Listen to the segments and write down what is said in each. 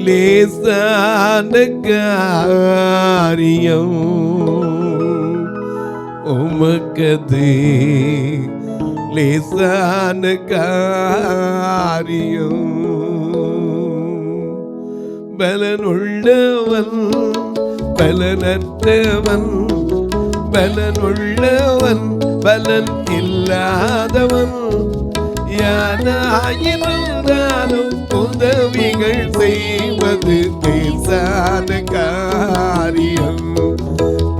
லேசான காரியம் உமக்கது லேசான காரியம். பலனுள்ளவன் பலனற்றவன், பலனுள்ளவன் பலன் இல்லாதவன், யாராயிருந்தாலும் உதவிகள் செய்வது லேசான காரியம்.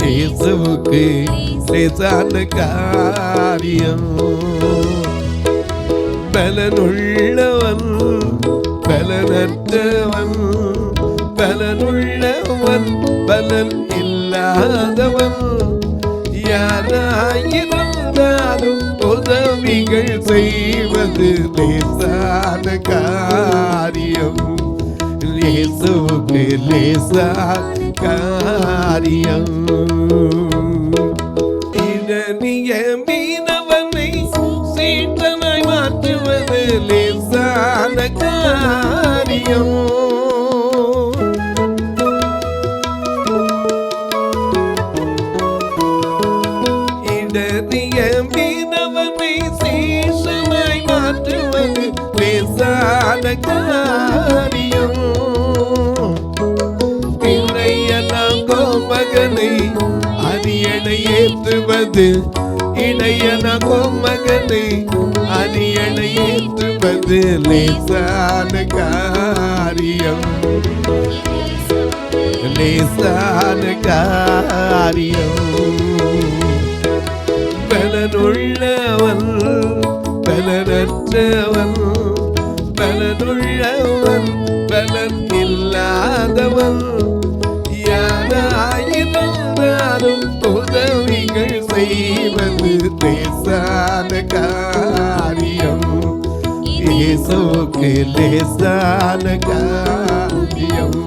இயேசுவுக்கு லேசான காரியம். பலனுள்ளவன் பலனற்றவன், பலனுள்ளவன் பலன் இல்லாதவன், யாராயிருந்தாலும் உதவிகள் செய்வது லேசான காரியம். இயேசுவுக்கு லேசான காரியம். இடனிய மீனவனை சீட்டனாய் மாற்றுவது லேசான காரியம். இடனிய மீனவனை சீட்டனாய் மாற்றுவது லேசான காரியம். மகனை அரியணை ஏற்றுவது, இளையன மகனை அரியணை ஏற்றுவது லேசான காரியம். லேசான காரியம். பலனுள்ளவன் பலனற்றவன், பலனுள்ளவன் பலன் இல்லாதவன், யாராயிருந்தாலும் உதவிகள் செய்வது லேசான காரியம். இயேசுவுக்கு லேசான காரியம்.